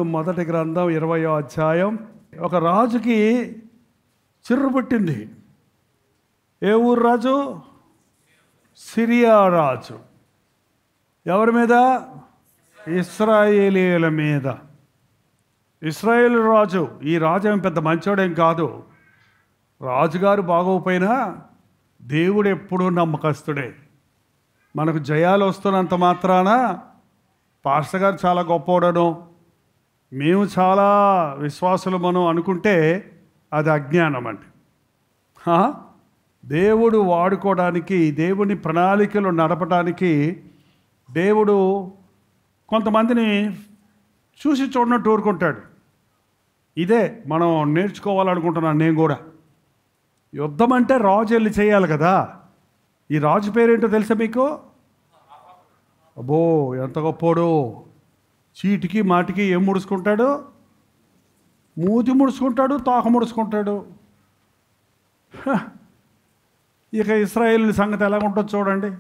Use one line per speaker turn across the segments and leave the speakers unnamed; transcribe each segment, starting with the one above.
సమూయేలు మొదటి గ్రంథం 20వ అధ్యాయం. ఒక రాజుకి చిర్రు పుట్టింది. ఏ ఊరు రాజు? సిరియా రాజు. ఎవరి మీద? ఇశ్రాయేలీయుల మీద. ఇశ్రాయేల్ రాజు. ఈ రాజు ఏం పెద్ద మంచోడేం కాదు. రాజుగారు బాగోపోయినా దేవుడు ఎప్పుడూ నమ్మకస్తుడే. మనకు జయాలు వస్తున్నంత మాత్రాన పాస్టర్ గారు చాలా గొప్పవాడను, మేము చాలా విశ్వాసులమను అనుకుంటే అది అజ్ఞానం అండి. దేవుడు వాడుకోవడానికి, దేవుని ప్రణాళికలు నడపడానికి దేవుడు కొంతమందిని చూసి చూడనట్టు ఊరుకుంటాడు. ఇదే మనం నేర్చుకోవాలనుకుంటున్నాను నేను కూడా. యుద్ధం అంటే రాజు వెళ్ళి చేయాలి కదా. ఈ రాజు పేరేంటో తెలుసా మీకు? అబ్బో ఎంత గొప్పోడు. చీటికి మాటికి ఏం ముడుచుకుంటాడు? మూతి ముడుచుకుంటాడు, తోక ముడుచుకుంటాడు. ఇక ఇశ్రాయేలు సంగతి ఎలా ఉంటుందో చూడండి.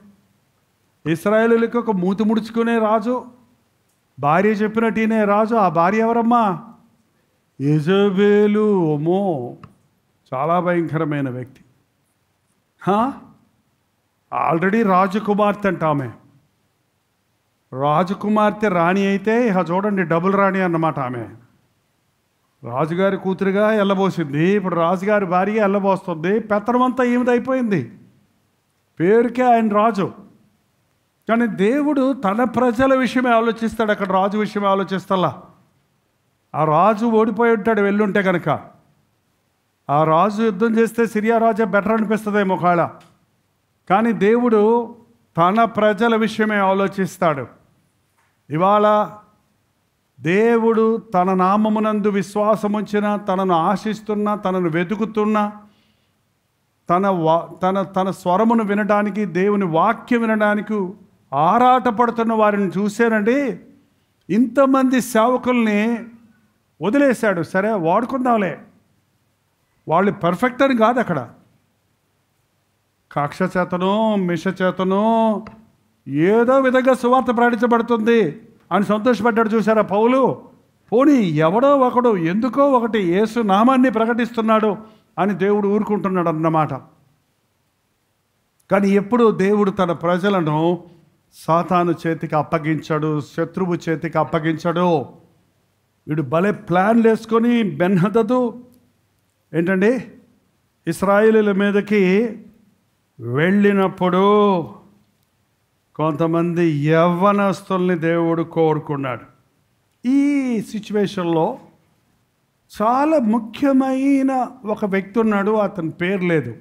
ఇశ్రాయేలుకి ఒక మూతి ముడుచుకునే రాజు, భార్య చెప్పినట్టునే రాజు. ఆ భార్య ఎవరమ్మా? యెజబెలు. అమ్మో, చాలా భయంకరమైన వ్యక్తి. ఆల్రెడీ రాజకుమార్తె అంట ఆమె. రాజకుమార్తె రాణి అయితే ఇక చూడండి, డబుల్ రాణి అన్నమాట ఆమె. రాజుగారి కూతురుగా ఎల్లబోసింది, ఇప్పుడు రాజుగారి భార్య ఎల్లబోస్తుంది. పెత్తనమంతా ఈమెది అయిపోయింది. పేరుకే ఆయన రాజు, కానీ దేవుడు తన ప్రజల విషయమే ఆలోచిస్తాడు. అక్కడ రాజు విషయమే ఆలోచిస్తలా. ఆ రాజు ఓడిపోయి ఉంటాడు వెళ్ళుంటే కనుక. ఆ రాజు యుద్ధం చేస్తే సిరియా రాజే బెటర్ అనిపిస్తుందేమో ఒకవేళ. కానీ దేవుడు తన ప్రజల విషయమే ఆలోచిస్తాడు. ఇవాళ దేవుడు తన నామమునందు విశ్వాసం ఉంచిన, తనను ఆశిస్తున్న, తనను వెతుకుతున్న, తన స్వరమును వినడానికి, దేవుని వాక్యం వినడానికి ఆరాటపడుతున్న వారిని చూశానండి. ఇంతమంది సేవకుల్ని వదిలేశాడు. సరే వాడుకుందాంలే, వాళ్ళు పర్ఫెక్ట్ అని కాదు. అక్కడ కక్ష చేతనో మిష చేతనో ఏదో విధంగా సువార్త ప్రకటించబడుతుంది అని సంతోషపడ్డాడు. చూసారా పౌలు? పోనీ ఎవడో ఒకడు ఎందుకో ఒకటి యేసు నామాన్ని ప్రకటిస్తున్నాడు అని దేవుడు ఊరుకుంటున్నాడు అన్నమాట. కానీ ఎప్పుడు దేవుడు తన ప్రజలను సాతాను చేతికి అప్పగించాడు, శత్రువు చేతికి అప్పగించాడు. వీడు భలే ప్లాన్లు వేసుకొని బెన్హదదు ఏంటండి ఇశ్రాయేలీయుల మీదకి వెళ్ళినప్పుడు కొంతమంది యవ్వనస్తుల్ని దేవుడు కోరుకున్నాడు. ఈ సిచ్యువేషన్లో చాలా ముఖ్యమైన ఒక వ్యక్తి ఉన్నాడు. అతని పేరు లేదు.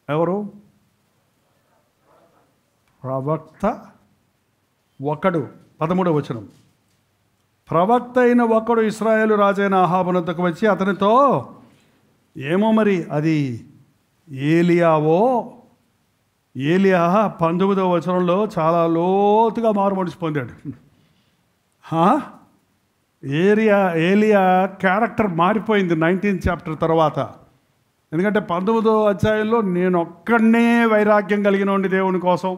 ఎవరు? ప్రవక్త ఒకడు. 13వ వచనం. ప్రవక్త అయిన ఒకడు ఇశ్రాయేలు రాజైన అహాబునొద్దకు వచ్చి అతనితో, ఏమో మరి అది ఏలియావో. ఏలియా 19వ వచనంలో చాలా లోతుగా మారుమనిసి పొందాడు. ఏలియా క్యారెక్టర్ మారిపోయింది 19th చాప్టర్ తర్వాత. ఎందుకంటే 19వ అధ్యాయంలో నేను ఒక్కడనే వైరాగ్యం కలిగిన ఉండి దేవుని కోసం,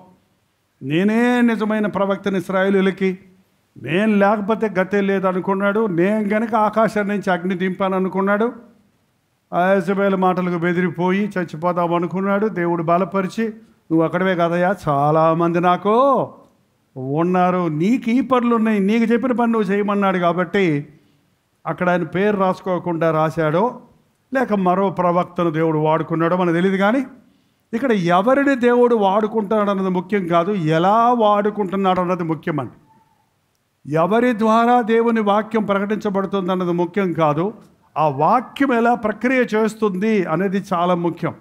నేనే నిజమైన ప్రవక్తని ఇశ్రాయేలీయులకి, నేను లేకపోతే గతే లేదనుకున్నాడు. నేను కనుక ఆకాశం నుంచి అగ్ని దింపాను అనుకున్నాడు. ఆ యెజబెలు మాటలకు బెదిరిపోయి చచ్చిపోదాం అనుకున్నాడు. దేవుడు బలపరిచి, నువ్వు అక్కడవే కదయ్యా, చాలామంది నాకు ఉన్నారు, నీకు ఈ పనులు ఉన్నాయి, నీకు చెప్పిన పని నువ్వు చేయమన్నాడు. కాబట్టి అక్కడ ఆయన పేరు రాసుకోకుండా రాశాడో లేక మరో ప్రవక్తను దేవుడు వాడుకున్నాడో మనకు తెలియదు. కానీ ఇక్కడ ఎవరిని దేవుడు వాడుకుంటున్నాడు అన్నది ముఖ్యం కాదు, ఎలా వాడుకుంటున్నాడు అన్నది ముఖ్యమండి. ఎవరి ద్వారా దేవుని వాక్యం ప్రకటించబడుతుంది అన్నది ముఖ్యం కాదు, ఆ వాక్యం ఎలా ప్రక్రియ చేస్తుంది అనేది చాలా ముఖ్యం.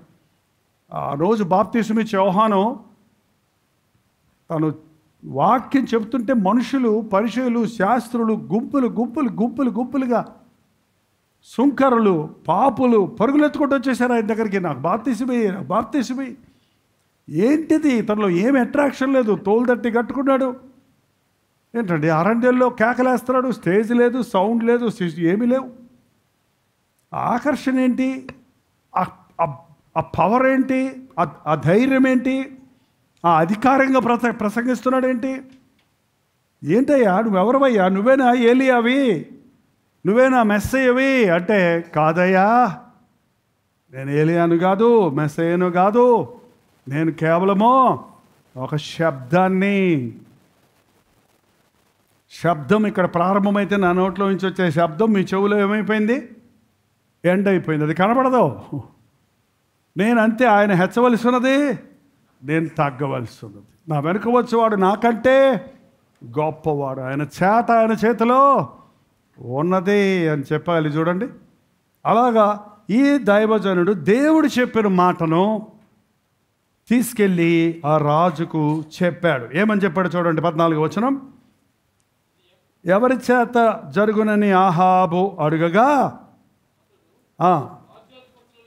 ఆ రోజు బాప్తిస్మిచ్చి యోహాను తను వాక్యం చెబుతుంటే మనుషులు, పరిచయులు, శాస్త్రులు గుంపులుగా సుంకరులు, పాపులు పరుగులెత్తుకుంటూ వచ్చేసారు ఆయన దగ్గరికి. నాకు బాప్తిస్మై ఏంటిది? తనలో ఏమి అట్రాక్షన్ లేదు, తోలు తట్టి కట్టుకున్నాడు. ఏంటండి అరణ్యంలో కేకలేస్తున్నాడు, స్టేజ్ లేదు, సౌండ్ లేదు, ఏమీ లేవు. ఆకర్షణ ఏంటి? ఆ పవర్ ఏంటి? ఆ ధైర్యం ఏంటి? ఆ అధికారంగా ప్రసంగిస్తున్నాడు ఏంటి? ఏంటయ్యా నువ్వెవరవయ్యా, నువ్వేనా ఏలియావి, నువ్వేనా మెస్సయ్యవి అంటే, కాదయ్యా నేను ఏలియాను కాదు, మెస్సయ్యను కాదు, నేను కేవలము ఒక శబ్దం ఇక్కడ ప్రారంభమైతే నా నోట్లో నుంచి వచ్చే శబ్దం మీ చెవులో ఏమైపోయింది, ఎండ్ అయిపోయింది, అది కనపడదు. నేను అంతే, ఆయన హెచ్చవలసి ఉన్నది, నేను తగ్గవలసి ఉన్నది. నా వెనుక వచ్చేవాడు నాకంటే గొప్పవాడు, ఆయన చేతిలో ఉన్నది అని చెప్పాలి. చూడండి, అలాగా ఈ దైవజనుడు దేవుడు చెప్పిన మాటను తీసుకెళ్ళి ఆ రాజుకు చెప్పాడు. ఏమని చెప్పాడు చూడండి, 14వ వచనం. ఎవరి చేత జరుగునని ఆహాబు అడుగగా,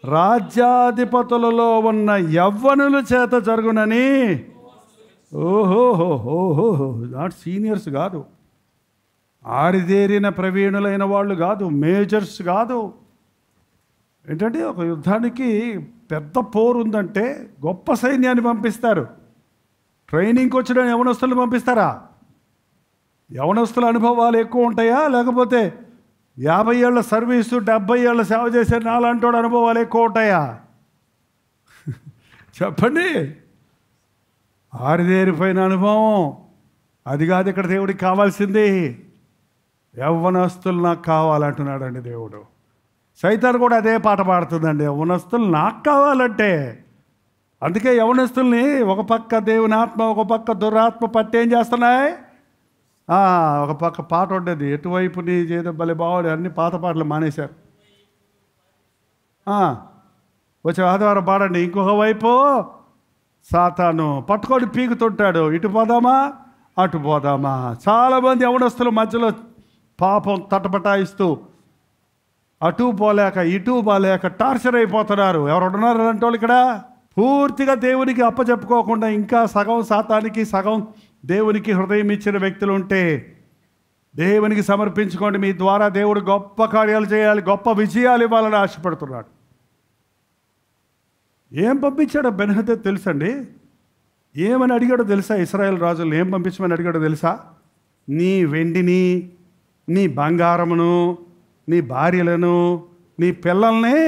రాజ్యాధిపతులలో ఉన్న యవ్వనుల చేత జరుగునని. ఓహోహోహోహో, నాట్ సీనియర్స్ కాదు, ఆరిదేరిన ప్రవీణులైన వాళ్ళు కాదు, మేజర్స్ కాదు. ఏంటంటే ఒక యుద్ధానికి పెద్ద పోరు ఉందంటే గొప్ప సైన్యాన్ని పంపిస్తారు. ట్రైనింగ్కి వచ్చిన యవనస్తులు పంపిస్తారా? యవనస్తుల అనుభవాలు ఎక్కువ ఉంటాయా, లేకపోతే 50 ఏళ్ల సర్వీసు 70 ఏళ్ళ సేవ చేసే నాలాంటి అనుభవాలు ఎక్కువ ఉంటాయా? చెప్పండి. ఆరిదేరిపోయిన అనుభవం అది కాదు ఇక్కడ దేవుడికి కావాల్సింది. యవ్వనస్తులు నాకు కావాలంటున్నాడండి దేవుడు. సైతాన్ కూడా అదే పాట పాడుతుందండి, యవ్వనస్తులు నాకు కావాలంటే. అందుకే యవ్వనస్తుల్ని ఒక పక్క దేవుని ఆత్మ, ఒక పక్క దురాత్మ పట్టి ఏం చేస్తున్నాయి. ఒక పక్క పాట ఉండేది, ఎటువైపు నీ చేత భలే బాగుంది, అన్ని పాత పాటలు మానేశారు. వచ్చే ఆదివారం పాడండి. ఇంకొక వైపు సాతాను పట్టుకొని పీకుతుంటాడు, ఇటు పోదామా అటు పోదామా. చాలామంది యవనస్తుల మధ్యలో పాపం తటపటాయిస్తూ అటు పోలేక ఇటు పోలేక టార్చర్ అయిపోతున్నారు. ఎవరు ఉన్నారు అంటే వాళ్ళు ఇక్కడ పూర్తిగా దేవునికి అప్పచెప్పుకోకుండా ఇంకా సగం సాతానికి సగం దేవునికి హృదయం ఇచ్చిన వ్యక్తులు ఉంటే దేవునికి సమర్పించుకోండి. మీ ద్వారా దేవుడు గొప్ప కార్యాలు చేయాలి, గొప్ప విజయాలు ఇవ్వాలని ఆశపడుతున్నాడు. ఏం పంపించాడో బెన్హదద్ తెలుసండి. ఏమని అడిగాడో తెలుసా? ఇశ్రాయేల్ రాజులు ఏం పంపించమని అడిగాడో తెలుసా? నీ వెండిని, నీ బంగారమును, నీ భార్యలను, నీ పిల్లల్ని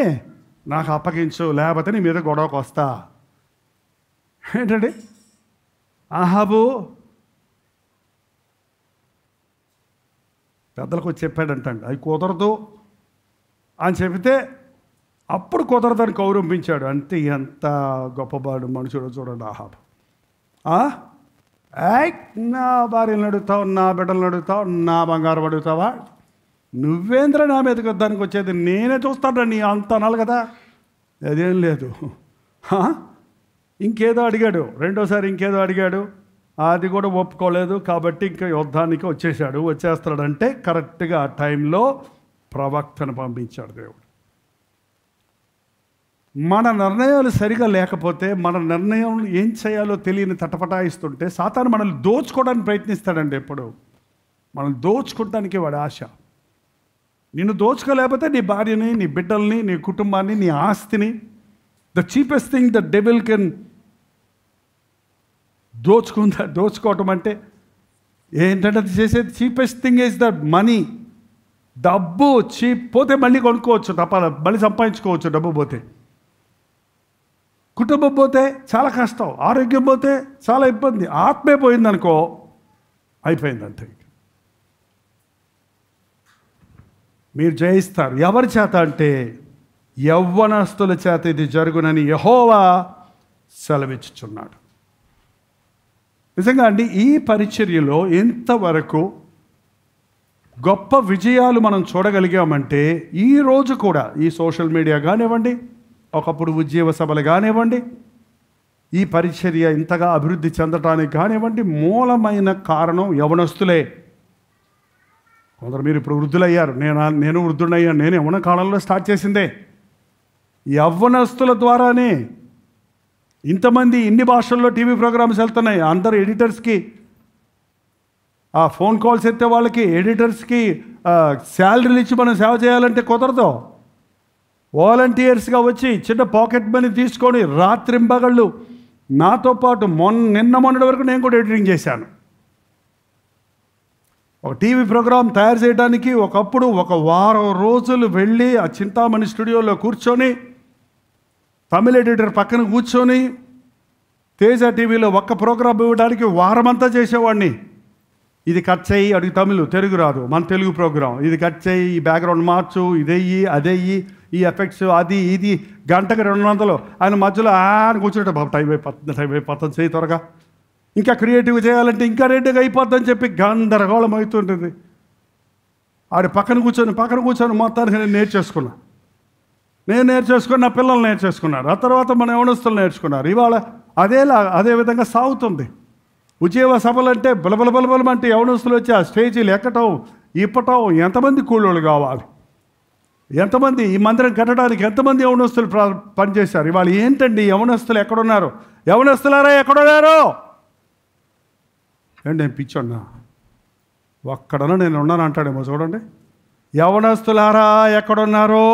నాకు అప్పగించు, లేకపోతే నీ మీద గొడవకు వస్తా. ఏంటండి, ఆహాబు పెద్దలకు వచ్చి చెప్పాడంటండి, అది కుదరదు అని చెబితే అప్పుడు కుదరదని కౌరంపించాడు. అంతే, ఎంత గొప్పవాడు మనుషుడు చూడండి ఆహాబు. నా భార్యలను అడుగుతావు, నా బిడ్డలను అడుగుతావు, నా బంగారం అడుగుతావా? నువ్వేంద్ర నా మీదకి వద్దానికి వచ్చేది, నేనే చూస్తాను నీ అంత అనాలి కదా. అదేం లేదు. ఇంకేదో అడిగాడు, రెండోసారి ఇంకేదో అడిగాడు, అది కూడా ఒప్పుకోలేదు. కాబట్టి ఇంకా యుద్ధానికి వచ్చేస్తాడంటే కరెక్ట్గా ఆ టైంలో ప్రవక్తను పంపించాడు దేవుడు. మన నిర్ణయాలు సరిగా లేకపోతే, మన నిర్ణయం ఏం చేయాలో తెలియని తటపటాయిస్తుంటే సాతాను మనల్ని దోచుకోవడానికి ప్రయత్నిస్తాడండి. ఎప్పుడు మనల్ని దోచుకోవడానికి వాడి ఆశ. నిన్ను దోచుకోలేకపోతే నీ భార్యని, నీ బిడ్డల్ని, నీ కుటుంబాన్ని, నీ ఆస్తిని. The cheapest thing the devil can దోచుకోవటం అంటే ఏంటంటే అది చేసేది cheapest thing is the money. డబ్బు చీప్ పోతే మళ్ళీ కొనుక్కోవచ్చు, తప్ప మళ్ళీ సంపాదించుకోవచ్చు. డబ్బు పోతే, కుటుంబం పోతే చాలా కష్టం, ఆరోగ్యం పోతే చాలా ఇబ్బంది, ఆత్మే పోయిందనుకో అయిపోయిందంటే మీరు జయిస్తారు. ఎవరి చేత అంటే యవ్వనస్తుల చేత ఇది జరుగునని యెహోవా సెలవిచ్చుచున్నాడు. నిజంగా అండి, ఈ పరిచర్యలో ఎంతవరకు గొప్ప విజయాలు మనం చూడగలిగామంటే, ఈరోజు కూడా ఈ సోషల్ మీడియా కానివ్వండి, ఒకప్పుడు ఉద్యోగ సభలు కానివ్వండి, ఈ పరిచర్య ఇంతగా అభివృద్ధి చెందటానికి కానివ్వండి, మూలమైన కారణం యవనస్తులే. కొందరు మీరు ఇప్పుడు వృద్ధులయ్యారు, నేను వృద్ధుడయ్యాను, నేను యవ్వన కాలంలో స్టార్ట్ చేసిందే. యవ్వనస్తుల ద్వారానే ఇంతమంది ఇన్ని భాషల్లో టీవీ ప్రోగ్రామ్స్ వెళ్తున్నాయి. అందరు ఎడిటర్స్కి ఆ ఫోన్ కాల్స్ ఎత్తే వాళ్ళకి, ఎడిటర్స్కి శాలరీలు ఇచ్చి మనం సేవ చేయాలంటే కుదరదు. వాలంటీర్స్గా వచ్చి చిన్న పాకెట్ మనీ తీసుకొని రాత్రింబగళ్ళు నాతో పాటు నిన్న మొన్నటి వరకు నేను కూడా ఎడిటింగ్ చేశాను. ఒక టీవీ ప్రోగ్రాం తయారు చేయడానికి ఒకప్పుడు ఒక వారం రోజులు వెళ్ళి ఆ చింతామణి స్టూడియోలో కూర్చొని తమిళ ఎడిటర్ పక్కన కూర్చొని తేజ టీవీలో ఒక్క ప్రోగ్రాం ఇవ్వడానికి వారమంతా చేసేవాడిని. ఇది కట్ చేయి, అడిగి తమిళ్, తెలుగు రాదు, మన తెలుగు ప్రోగ్రాం, ఇది కట్ చేయి, ఈ బ్యాక్గ్రౌండ్ మార్చు, ఇదెయ్యి అదెయ్యి, ఈ ఎఫెక్ట్స్ అది ఇది, గంటకు 200. ఆయన మధ్యలో ఆయన కూర్చుంటే బాబు టైం అయిపోతుంది చేయి త్వరగా, ఇంకా క్రియేటివ్ చేయాలంటే ఇంకా రెడ్డిగా అయిపోద్దని చెప్పి గందరగోళం అవుతుంటుంది. ఆడ పక్కన కూర్చొని మొత్తానికి నేను నేర్చేసుకున్న నా పిల్లలు నేర్చేసుకున్నారు. ఆ తర్వాత మన యవనస్తులు నేర్చుకున్నారు. ఇవాళ అదే విధంగా సాగుతుంది. ఉద్యోగ సభలంటే బలబలబలబలమంటే యవనస్తులు వచ్చి ఆ స్టేజీలు ఎక్కటం ఇప్పటం. ఎంతమంది కూలోళ్ళు కావాలి, ఎంతమంది ఈ మందిరం కట్టడానికి ఎంతమంది యవనస్తులు పనిచేశారు. ఇవాళ ఏంటండి యవనస్తులు ఎక్కడున్నారు? యవనస్తులారా ఎక్కడున్నారు? ఏంటి నేను పిచ్చోన్నా, ఒక్కడన్నా నేను ఉన్నాను అంటాడేమో చూడండి. యవనస్తులారా ఎక్కడున్నారో?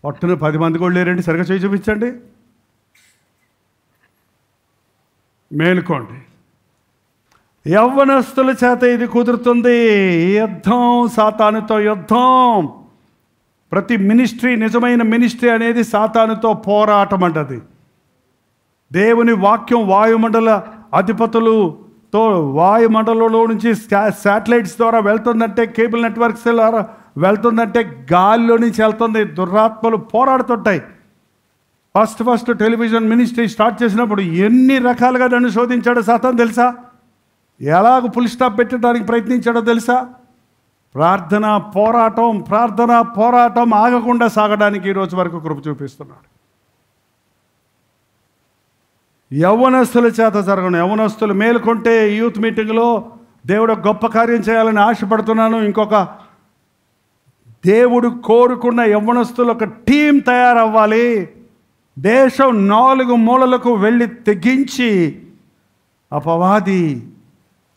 పట్టున 10 మంది కూడా లేరండి, సరిగ్గా చేయి చూపించండి. మేలుకోండి, యవ్వనస్తుల చేత ఇది కుదురుతుంది. యుద్ధం, సాతానుతో యుద్ధం. ప్రతి మినిస్ట్రీ, నిజమైన మినిస్ట్రీ అనేది సాతానుతో పోరాటం అంటది. దేవుని వాక్యం వాయుమండల అధిపతులతో వాయుమండలంలో నుంచి శాటిలైట్స్ ద్వారా వెళ్తుందంటే, కేబుల్ నెట్వర్క్స్ ద్వారా వెళ్తుందంటే గాలిలో నుంచి వెళ్తుంది. దురాత్మలు పోరాడుతుంటాయి. ఫస్ట్ టెలివిజన్ మినిస్ట్రీ స్టార్ట్ చేసినప్పుడు ఎన్ని రకాలుగా నన్ను శోధించాడో సాతాను తెలుసా? ఎలాగ ఫుల్ స్టాప్ పెట్టడానికి ప్రయత్నించాడో తెలుసా? ప్రార్థన పోరాటం ఆగకుండా సాగడానికి ఈరోజు వరకు కృప చూపిస్తున్నాడు. యవ్వనస్తుల చేత జరగను. యవ్వనస్తులు మేలుకుంటే యూత్ మీటింగ్లో దేవుడు గొప్ప కార్యం చేయాలని ఆశపడుతున్నాను. ఇంకొక దేవుడు కోరుకున్న యవ్వనస్తులు ఒక టీం తయారవ్వాలి. దేశం 4 మూలలకు వెళ్ళి తెగించి అపవాది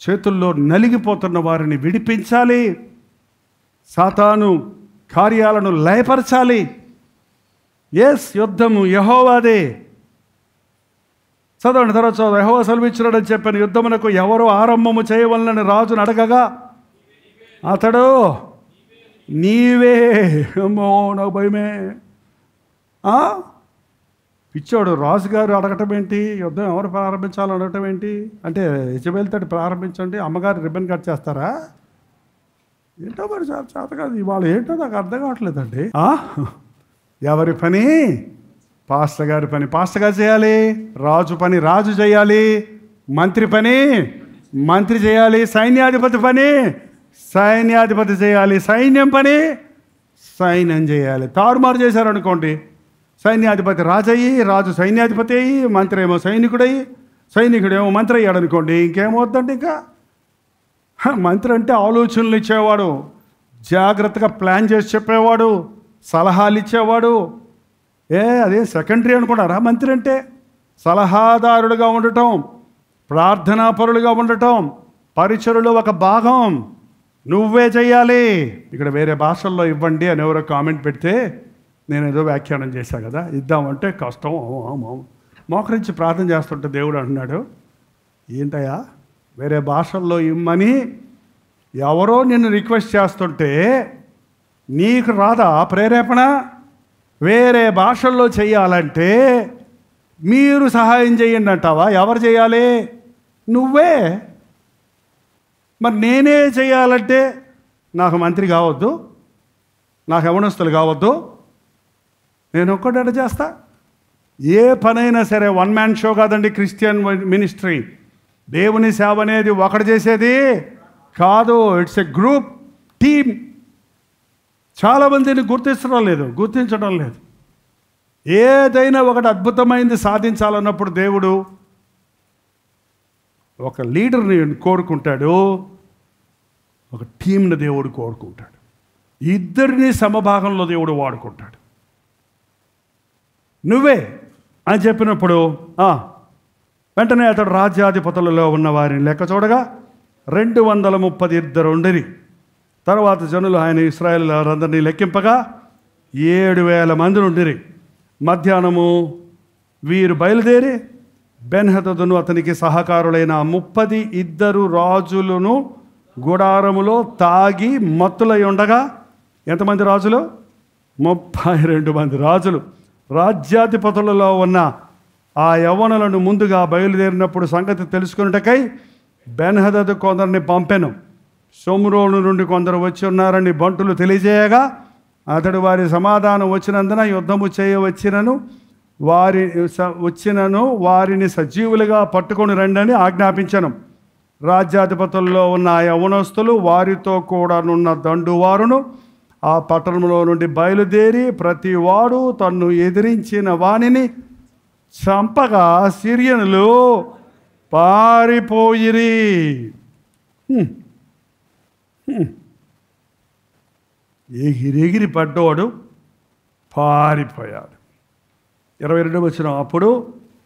చేతుల్లో నలిగిపోతున్న వారిని విడిపించాలి. సాతాను కార్యాలను లయపరచాలి. యుద్ధము యెహోవాదే. చదవండి, తర్వాత చదవండి. యెహోవా సెలవిచ్చినాడని చెప్పాను, యుద్ధమునకు ఎవరు ఆరంభము చేయవలనని రాజును అడగగా అతడు నీవే. అమ్మో నాకు భయమే. పిచ్చోడు రాజుగారు అడగటం ఏంటి? యుద్ధం ఎవరు ప్రారంభించాలని అడగటం ఏంటి? అంటే యెజబెల్తోటి ప్రారంభించండి, అమ్మగారు రిబ్బన్ కట్ చేస్తారా? ఏంటో మరి చేత కాదు. ఇవాళ ఏంటో నాకు అర్థం కావట్లేదండి. ఎవరి పని? పాస్టర్ గారి పని పాస్టర్ గారు చేయాలి, రాజు పని రాజు చేయాలి, మంత్రి పని మంత్రి చేయాలి, సైన్యాధిపతి పని సైన్యాధిపతి చేయాలి, సైన్యం పని సైన్యం చేయాలి. తారుమారు చేశారనుకోండి, సైన్యాధిపతి రాజయ్యి, రాజు సైన్యాధిపతి అయ్యి, మంత్రి ఏమో సైనికుడయ్యి, సైనికుడేమో మంత్రి అయ్యాడు అనుకోండి, ఇంకేమవుతుందండి? ఇంకా మంత్రి అంటే ఆలోచనలు ఇచ్చేవాడు, జాగ్రత్తగా ప్లాన్ చేసి చెప్పేవాడు, సలహాలు ఇచ్చేవాడు. అదే సెకండరీ అనుకున్నారా? మంత్రి అంటే సలహాదారుడుగా ఉండటం, ప్రార్థనాపరులుగా ఉండటం, పరిచరులో ఒక భాగం నువ్వే చెయ్యాలి. ఇక్కడ వేరే భాషల్లో ఇవ్వండి అని ఎవరో కామెంట్ పెడితే నేను ఏదో వ్యాఖ్యానం చేశాను కదా, ఇద్దామంటే కష్టం. మోకరించి ప్రార్థన చేస్తుంటే దేవుడు అంటున్నాడు, ఏంటయ్యా వేరే భాషల్లో ఇమ్మని ఎవరో నిన్ను రిక్వెస్ట్ చేస్తుంటే నీకు రాదా ప్రేరేపణ? వేరే భాషల్లో చెయ్యాలంటే మీరు సహాయం చేయండి అంటావా? ఎవరు చేయాలి? నువ్వే. మరి నేనే చేయాలంటే నాకు మంత్రి కావద్దు, నాకు యవనస్తులు కావద్దు, నేను ఒక్కటే చేస్తా? ఏ పనైనా సరే వన్ మ్యాన్ షో కాదండి క్రిస్టియన్ మినిస్ట్రీ. దేవుని సేవ అనేది ఒకటి చేసేది కాదు, ఇట్స్ ఎ గ్రూప్ టీమ్. చాలామందిని గుర్తించడం లేదు. ఏదైనా ఒకటి అద్భుతమైనది సాధించాలన్నప్పుడు దేవుడు ఒక లీడర్ని కోరుకుంటాడు, ఒక టీంని దేవుడు కోరుకుంటాడు, ఇద్దరిని సమభాగంలో దేవుడు వాడుకుంటాడు. నువ్వే అని చెప్పినప్పుడు వెంటనే అతడు రాజ్యాధిపతులలో ఉన్న వారిని లెక్క చూడగా 232 ఉండిరి. తర్వాత జనులు ఆయన ఇశ్రాయేలులందరినీ లెక్కింపగా 7,000 మంది ఉండిరి. మధ్యాహ్నము వీరు బయలుదేరి బెన్హదదును అతనికి సహకారులైన 32 రాజులను గుడారములో తాగి మత్తులై ఉండగా, ఎంతమంది రాజులు? 32 మంది రాజులు రాజ్యాధిపతులలో ఉన్న ఆ యవ్వనులను ముందుగా బయలుదేరినప్పుడు సంగతి తెలుసుకున్నటకై బెన్హదదు కొందరిని పంపెను. షోమ్రోను నుండి కొందరు వచ్చి ఉన్నారని బంటులు తెలియజేయగా, అతడు వారి సమాధానం వచ్చినందున యుద్ధము చేయవచ్చినను వారిని సజీవులుగా పట్టుకొని రండని ఆజ్ఞాపించను. రాజ్యాధిపతుల్లో ఉన్న ఆ యవ్వనస్తులు వారితో కూడా నున్న దండువారును ఆ పట్టణంలో నుండి బయలుదేరి ప్రతి వాడు తన్ను ఎదిరించిన వానిని చంపగా సిరియనులు పారిపోయిరి. ఎగిరెగిరి పడ్డవాడు పారిపోయాడు. 22 వచ్చిన అప్పుడు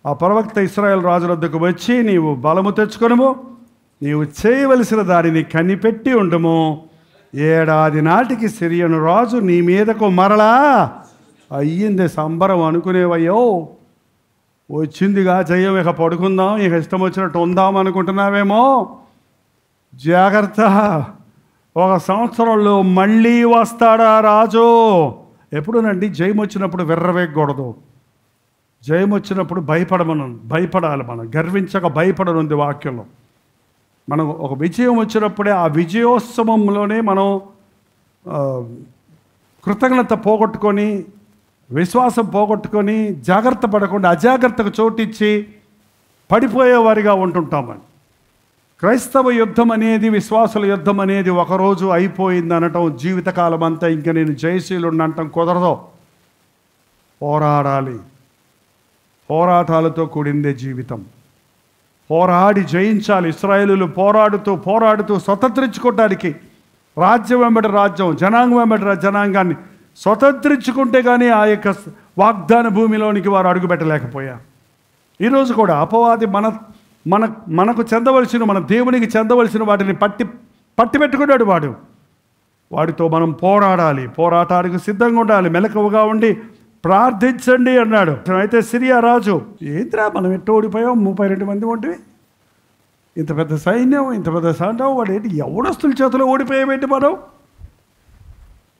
ఆ ప్రవక్త ఇశ్రాయేలు రాజుల వద్దకు వచ్చి, నీవు బలము తెచ్చుకొనుము, నీవు చేయవలసిన దానిని కనిపెట్టి ఉండుము. 7 ఏడాది నాటికి సిరియను రాజు నీ మీదకు మరలా అయ్యింది. సంబరం అనుకునేవయ్యో, వచ్చిందిగా జయం, ఇక పడుకుందాం, ఇక ఇష్టం వచ్చినట్టు ఉందాం అనుకుంటున్నావేమో. జాగ్రత్త, 1 సంవత్సరంలో మళ్ళీ వస్తాడా రాజు. ఎప్పుడునండి జయం వచ్చినప్పుడు విర్రవేయకూడదు. జయం వచ్చినప్పుడు భయపడాలి. మనం గర్వించక భయపడనుంది వాక్యంలో. మనం ఒక విజయం వచ్చినప్పుడే ఆ విజయోత్సవంలోనే మనం కృతజ్ఞత పోగొట్టుకొని, విశ్వాసం పోగొట్టుకొని, జాగ్రత్త పడకుండా అజాగ్రత్తకు చోటిచ్చి పడిపోయేవారిగా ఉంటుంటామని. క్రైస్తవ యుద్ధం అనేది, విశ్వాసుల యుద్ధం అనేది ఒకరోజు అయిపోయింది అనటం, జీవితకాలం అంతా ఇంక నేను జయశీలుడిని అనటం కుదరదు. పోరాడాలి. పోరాటాలతో కూడిందే జీవితం. పోరాడి జయించాలి. ఇశ్రాయేలీయులు పోరాడుతూ స్వతంత్రించుకోవడానికి రాజ్యం వెంబడి రాజ్యం, జనాంగం వెంబడి జనాంగాన్ని స్వతంత్రించుకుంటే కానీ ఆ యొక్క వాగ్దాన భూమిలోనికి వారు అడుగుపెట్టలేకపోయారు. ఈరోజు కూడా అపవాది మనకు చెందవలసిన, మన దేవునికి చెందవలసిన వాటిని పట్టి పెట్టుకున్నాడు. వాడితో మనం పోరాడాలి. పోరాటానికి సిద్ధంగా ఉండాలి. మెలకువగా ఉండి ప్రార్థించండి అన్నాడు. అయితే సిరియా రాజు, ఏంద్రా మనం ఎట్టు ఓడిపోయాం, 32 మంది ఉంటివి, ఇంత పెద్ద సైన్యం, ఇంత పెద్ద సైన్యం, వాడు ఏంటి ఎవడస్తుల చేతిలో ఓడిపోయామేంటి మనం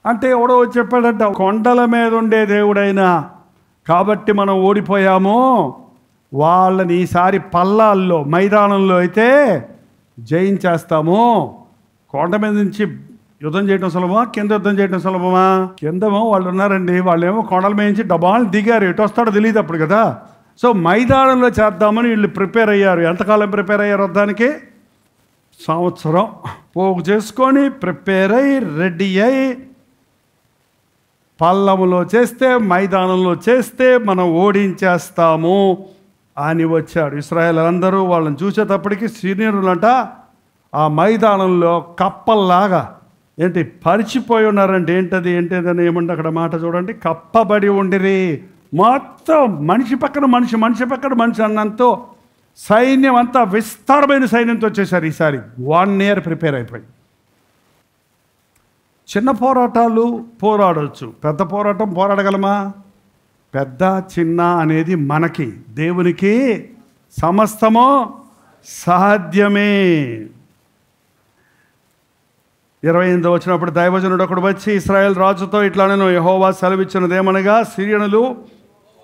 అంటే, ఎవడో చెప్పాడంట, కొండల మీద ఉండే దేవుడైనా కాబట్టి మనం ఓడిపోయాము, వాళ్ళని ఈసారి పల్లాల్లో, మైదానంలో అయితే జయించేస్తాము. కొండ మీద నుంచి యుద్ధం చేయడం సులభమా, కింద యుద్ధం చేయడం సులభమా? కిందమో వాళ్ళు ఉన్నారండి, వాళ్ళేమో కొండల మీద నుంచి డబాలు దిగారు, ఎటు వస్తాడో తెలియదు అప్పుడు కదా. సో మైదానంలో చేద్దామని వీళ్ళు ప్రిపేర్ అయ్యారు. ఎంతకాలం ప్రిపేర్ అయ్యారు? యుద్ధానికి సంవత్సరం పోగు చేసుకొని ప్రిపేర్ అయ్యి రెడీ అయ్యి, పల్లములో చేస్తే, మైదానంలో చేస్తే మనం ఓడించేస్తాము అని వచ్చాడు. ఇశ్రాయేల్ అందరూ వాళ్ళని చూసేటప్పటికి సీనియర్లంట ఆ మైదానంలో కప్పల్లాగా పరిచిపోయి ఉన్నారంటే ఏంటని ఏమంటే అక్కడ మాట చూడండి, కప్పబడి ఉండిరి. మొత్తం మనిషి పక్కన మనిషి అన్నంతో సైన్యం అంతా విస్తారమైన సైన్యంతో వచ్చేసారు. ఈసారి 1 year ప్రిపేర్ అయిపోయి. చిన్న పోరాటాలు పోరాడవచ్చు, పెద్ద పోరాటం పోరాడగలమా? పెద్ద చిన్న అనేది మనకి, దేవునికి సమస్తము సాధ్యమే. 28 వచ్చినప్పుడు దైవజనుడు ఒకడు వచ్చి ఇశ్రాయేల్ రాజుతో ఇట్లా, నేను యెహోవా సెలవిచ్చినదేమనగా, సిరియనులు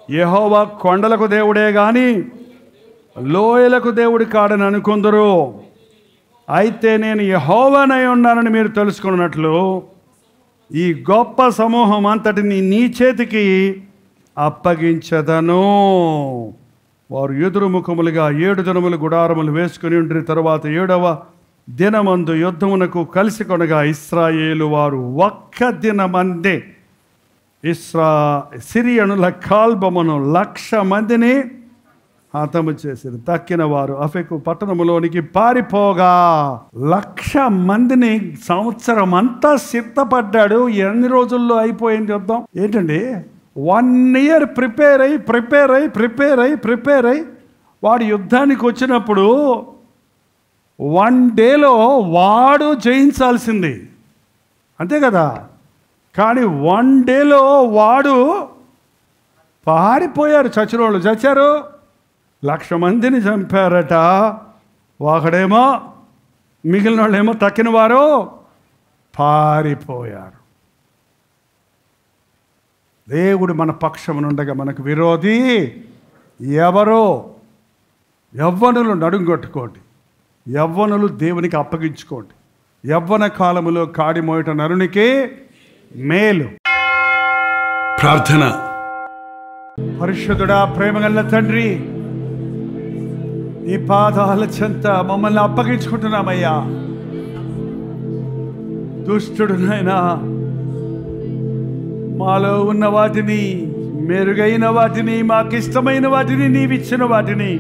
యెహోవా కొండలకు దేవుడే గాని లోయలకు దేవుడి కాడని అనుకుందరు. అయితే నేను యెహోవానై ఉన్నానని మీరు తెలుసుకున్నట్లు ఈ గొప్ప సమూహం అంతటిని నీ చేతికి అప్పగించదను. వారు ఎదురుముఖములుగా 7 దినములు గుడారములు వేసుకుని ఉండిన తరువాత 7వ దినమందు యుద్ధమునకు కలిసి కొనగా ఇశ్రాయేలు వారు 1 దినమందే సిరియనుల కాల్బమును 1,00,000 మందిని హతము చేశారు. తక్కిన వారు అఫెకు పట్టణములోనికి పారిపోగా 1,00,000 మందిని సంవత్సరం అంతా సిద్ధపడ్డాడు. ఎన్ని రోజుల్లో అయిపోయింది యుద్ధం? ఏంటండి, 1 year ప్రిపేర్ అయి వాడు యుద్ధానికి వచ్చినప్పుడు 1 dayలో వాడు జయించాల్సింది, అంతే కదా. కానీ 1 dayలో వాడు పారిపోయారు. చచ్చిన వాళ్ళు చచ్చారు, 1,00,000 మందిని చంపారట. ఒకడేమో, మిగిలిన వాళ్ళేమో తక్కిన వారు పారిపోయారు. దేవుడు మన పక్షమునుండగా మనకు విరోధి ఎవరో? యవ్వనులు నడుంగొట్టుకోండి, యవ్వనులు దేవునికి అప్పగించుకోండి. యవ్వన కాలములో కాడి మోయట నరునికి మేలు. ప్రార్థన. పరిశుద్ధుడా, ప్రేమగల తండ్రి, నీ పాదాల చెంత మమ్మల్ని అప్పగించుకుంటున్నామయ్యా. దుష్టుడు నాయనా, మాలో ఉన్న వాటిని, మెరుగైన వాటిని, మాకిష్టమైన వాటిని, నీవిచ్చిన వాటిని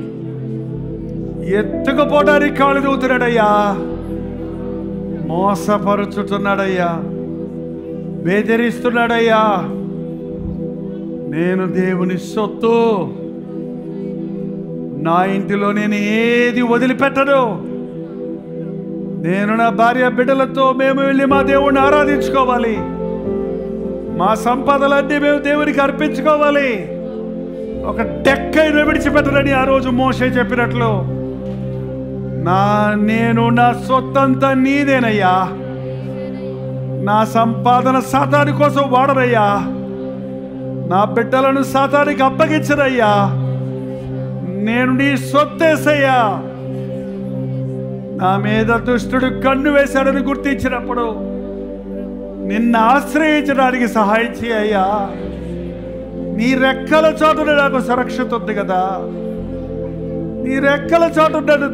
ఎత్తుకుపోవడానికి కాళ్ళు దూతున్నాడయ్యా. మోసపరుచుతున్నాడయ్యా, బెదిరిస్తున్నాడయ్యా. నేను దేవుని సొత్తు, నా ఇంటిలో నేను ఏది వదిలిపెట్టను. నేను నా భార్య బిడ్డలతో మేము వెళ్ళి మా దేవుణ్ణి ఆరాధించుకోవాలి. మా సంపదలన్నీ మేము దేవునికి అర్పించుకోవాలి. ఒక డెక్కైనా విడిచిపెట్టనని ఆ రోజు మోషే చెప్పినట్లు, నేను నా సొత్తంతా నీదేనయ్యా. నా సంపాదన సాతాను కోసం వాడనయ్యా. నా బిడ్డలను సాతానికి అప్పగించనయ్యా. నేను నీ సొత్తేసయ్యా. నా మీద దుష్టుడు కన్ను వేశాడని గుర్తించినప్పుడు నిన్ను ఆశ్రయించడానికి సహాయం చేయయ్యా. నీ రెక్కల చోటున నాకు సురక్షిత ఉంది కదా. నీ రెక్కల చోటు నన్ను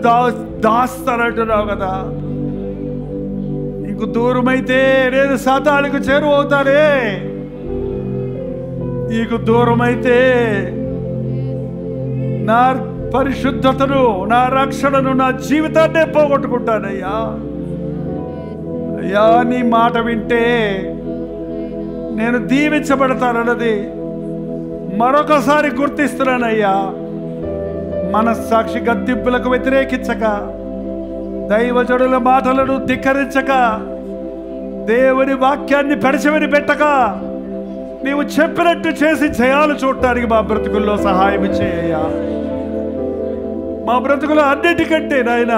దాస్తానంటున్నావు కదా. నీకు దూరమైతే నేను సాతానుకు చేరువవుతానే. నీకు దూరమైతే నా పరిశుద్ధతను, నా రక్షణను, నా జీవితాన్నే పోగొట్టుకుంటానయ్యా. అయ్యా, నీ మాట వింటే నేను దీవించబడతానన్నది మరొకసారి గుర్తిస్తున్నానయ్యా. మనస్సాక్షి గద్దింపులకు వ్యతిరేకించక, దైవజనుల మాటలను ధిక్కరించక, దేవుని వాక్యాన్ని పెడచెవిని పెట్టక, నీవు చెప్పినట్టు చేసి జయాలు చూడటానికి మా బ్రతుకుల్లో సహాయం చేయ్యా. మా బ్రతుకులు అన్నిటికంటే నాయన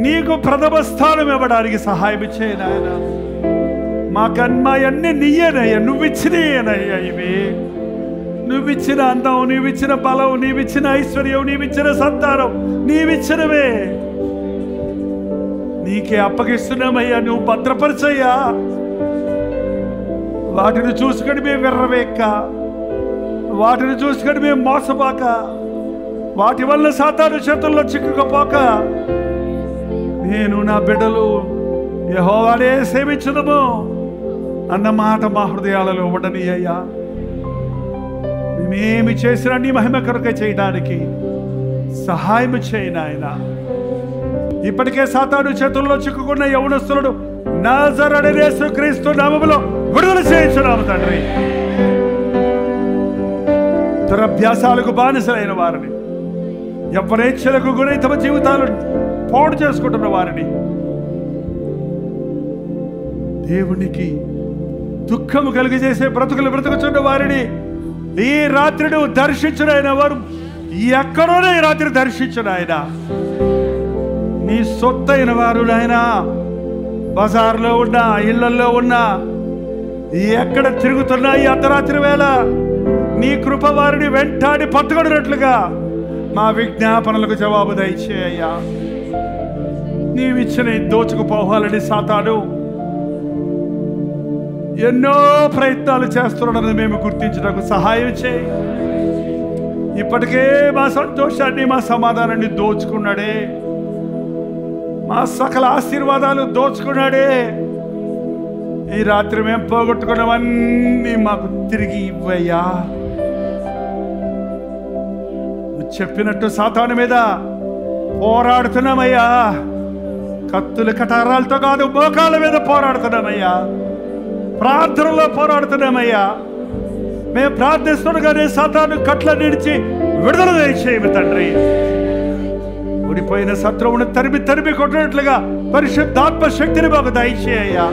నీకు ప్రథమ స్థానం ఇవ్వడానికి సహాయం చేయ నాయన. మా కన్మాయన్నీ నీయేనయ్యా, నువ్విచ్చినయ్యా. ఇవి నువ్విచ్చిన అందం, నీవిచ్చిన బలం, నీవిచ్చిన ఐశ్వర్యం, నీవిచ్చిన సంతానం, నీవిచ్చినవే నీకే అప్పగిస్తున్నామయ్యా. నువ్వు భద్రపరచయ్యా. వాటిని చూసుకొని మేము విర్రవేక్క, వాటిని చూసుకొని మేము మోసపోక, వాటి వల్ల సాతాను చేతుల్లో చిక్కుకపోక, నేను నా బిడ్డలు యెహోవానే సేవించుదము అన్న మాట మా హృదయాలలో ఉండని అయ్యా. మేమేమి చేసినా నీ మహిమ కొరకే చేయడానికి సహాయం చేయి నాయన. ఇప్పటికే సాతాను చేతుల్లో చిక్కుకున్న యవనస్తులను నజరేయుడైన యేసుక్రీస్తు నామములో విడుదల చేయించున్నాము తండ్రి. దురభ్యాసాలకు బానిసలైన వారిని, యవ్వనేచ్ఛలకు గురై తమ జీవితాలను పాడు చేసుకుంటున్న వారిని, దేవునికి దుఃఖము కలిగజేసే బ్రతుకులు బ్రతుకుతున్న వారిని ఈ రాత్రి నువ్వు దర్శించునైనా. వారు ఎక్కడోనే ఈ రాత్రి దర్శించును ఆయన. నీ సొత్తైన వారు నాయన బజార్లో ఉన్నా, ఇళ్లల్లో ఉన్నా, ఎక్కడ తిరుగుతున్నా ఈ అర్ధరాత్రి వేళ నీ కృప వారిని వెంటాడి పట్టుకొడినట్లుగా మా విజ్ఞాపనలకు జవాబు దయచేయ్యా. నీవిచ్చిన దోచుకుపోవాలని సాతాను ఎన్నో ప్రయత్నాలు చేస్తున్నాడని మేము గుర్తించడానికి సహాయం చేయి. ఇప్పటికే మా సంతోషాన్ని, మా సమాధానాన్ని దోచుకున్నాడే. మా సకల ఆశీర్వాదాలు దోచుకున్నాడే. ఈ రాత్రి మేము పోగొట్టుకున్నవన్నీ మాకు తిరిగి ఇవ్వయ్యా. నువ్వు చెప్పినట్టు సాతాను మీద పోరాడుతున్నామయ్యా. కత్తులు కటారాలతో కాదు, మోకాళ్ళ మీద పోరాడుతున్నామయ్యా. ప్రార్థనలో పోరాడుతున్నామయ్యా. మేము ప్రార్థిస్తుండగానే సాతాను కట్ల నిడిచి విడుదల దయచేయము తండ్రి. ఊడిపోయిన శత్రువును తరిమి తరిమి కొట్టినట్లుగా పరిశుద్ధాత్మ శక్తిని మాకు దయచేయ్యా.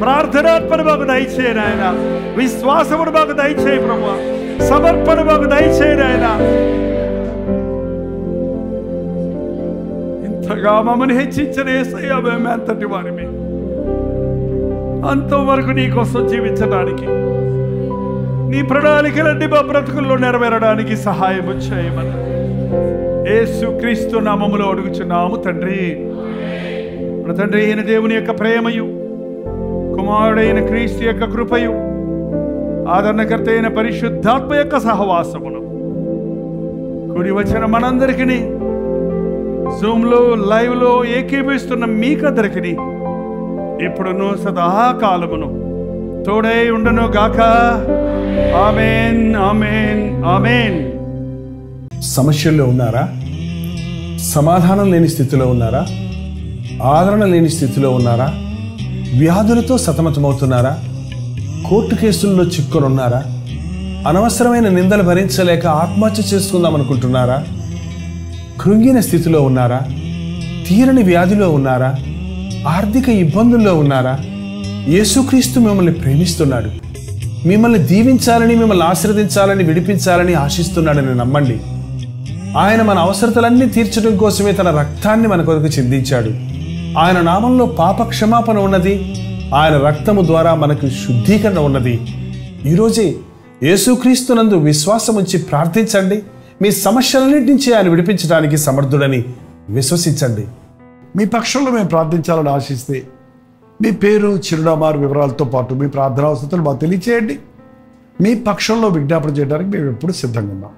ప్రార్థనాత్మను మాకు దయచేయను ఆయన. విశ్వాసమును మాకు దయచేయి ప్రభు. సమర్పణ మాకు దయచేయను ఆయన. ఎంతగా మమ్మల్ని హెచ్చించిన యేసయ్యా, మేము ఎంతటి వారిమి. అంతవరకు నీ కోసం జీవించడానికి, నీ ప్రణాళికలన్నీ మా బ్రతుకుల్లో నెరవేరడానికి సహాయం చేయమని యేసుక్రీస్తు నామములో అడుగుచున్నాము తండ్రి. మన తండ్రి అయిన దేవుని యొక్క ప్రేమయు, కుమారుడైన క్రీస్తు యొక్క కృపయు, ఆదరణకర్త అయిన పరిశుద్ధాత్మ యొక్క సహవాసమును కూడి వచ్చిన మనందరికీ, జూమ్లో లైవ్లో ఏకీభవిస్తున్న మీకందరికీ ఇప్పుడును సదాకాలమును తోడై ఉండను గాక. ఆమేన్, ఆమేన్, ఆమేన్.
సమస్యల్లో ఉన్నారా? సమాధానం లేని స్థితిలో ఉన్నారా? ఆదరణ లేని స్థితిలో ఉన్నారా? వ్యాధులతో సతమతమవుతున్నారా? కోర్టు కేసుల్లో చిక్కుని ఉన్నారా? అనవసరమైన నిందలు భరించలేక ఆత్మహత్య చేసుకుందాం అనుకుంటున్నారా? కృంగిన స్థితిలో ఉన్నారా? తీరని వ్యాధిలో ఉన్నారా? ఆర్థిక ఇబ్బందుల్లో ఉన్నారా? యేసుక్రీస్తు మిమ్మల్ని ప్రేమిస్తున్నాడు. మిమ్మల్ని దీవించాలని, మిమ్మల్ని ఆశీర్వదించాలని, విడిపించాలని ఆశిస్తున్నాడని నమ్మండి. ఆయన మన అవసరతలన్నీ తీర్చడం కోసమే తన రక్తాన్ని మన కొరకు చిందించాడు. ఆయన నామంలో పాప క్షమాపణ ఉన్నది. ఆయన రక్తము ద్వారా మనకు శుద్ధీకరణ ఉన్నది. ఈరోజే యేసుక్రీస్తునందు విశ్వాసం ఉంచి ప్రార్థించండి. మీ సమస్యలన్నిటి నుంచి ఆయన విడిపించడానికి సమర్థుడని విశ్వసించండి.
మీ పక్షంలో మేము ప్రార్థించాలని ఆశిస్తే మీ పేరు, చిరునామా వివరాలతో పాటు మీ ప్రార్థనా అవసరాలు మాకు తెలియచేయండి. మీ పక్షంలో విజ్ఞాపన చేయడానికి మేము ఎప్పుడు సిద్ధంగా ఉన్నాం.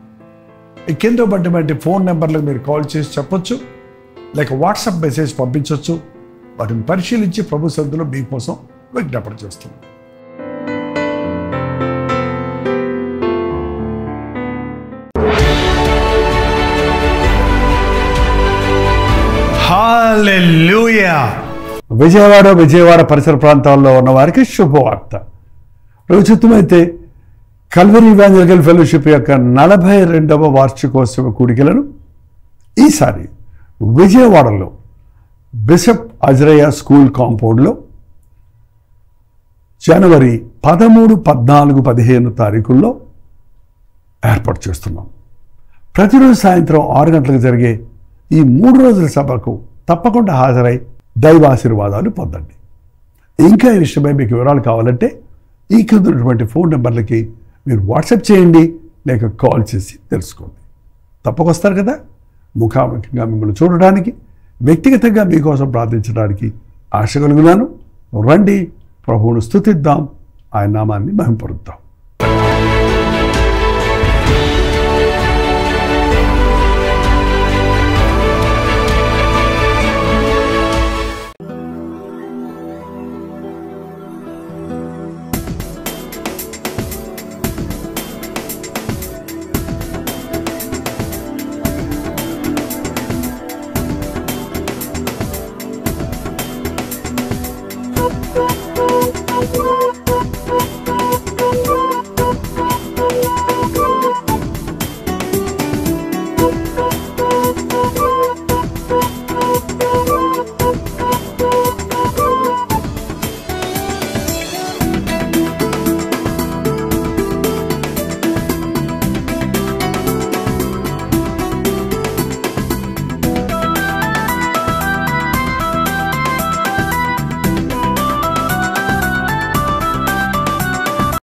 ఈ కింద పట్టినటువంటి ఫోన్ నెంబర్లకు మీరు కాల్ చేసి చెప్పొచ్చు, లేక వాట్సాప్ మెసేజ్ పంపించవచ్చు. వాటిని పరిశీలించి ప్రభు సన్నిధిలో మీకోసం విజ్ఞాపన చేస్తున్నాం.
హల్లెలూయా.
విజయవాడ పరిసర ప్రాంతాల్లో ఉన్న వారికి శుభవార్త. ప్రభుత్వమైతే కల్వరీ ఇవాంజలికల్ ఫెలోషిప్ యొక్క 42వ వార్షికోత్సవ కూడికలను ఈసారి విజయవాడలో బిషప్ అజరయ్య స్కూల్ కాంపౌండ్లో జనవరి 13, 14, 15 తారీఖుల్లో ఏర్పాటు చేస్తున్నాం. ప్రతిరోజు సాయంత్రం 6 గంటలకు జరిగే ఈ 3 రోజుల సభకు తప్పకుండా హాజరై దైవాశీర్వాదాలు పొందండి. ఇంకా ఈ విషయమై మీకు వివరాలు కావాలంటే ఈ కింద ఉన్నటువంటి ఫోన్ నెంబర్లకి మీరు వాట్సాప్ చేయండి, లేక కాల్ చేసి తెలుసుకోండి. తప్పకొస్తారు కదా. ముఖాముఖిగా మిమ్మల్ని చూడడానికి, వ్యక్తిగతంగా మీకోసం ప్రార్థించడానికి ఆశ కలుగున్నాను. రండి, ప్రభువును స్తుతిద్దాం, ఆయన నామాన్ని మహిమపరుద్దాం.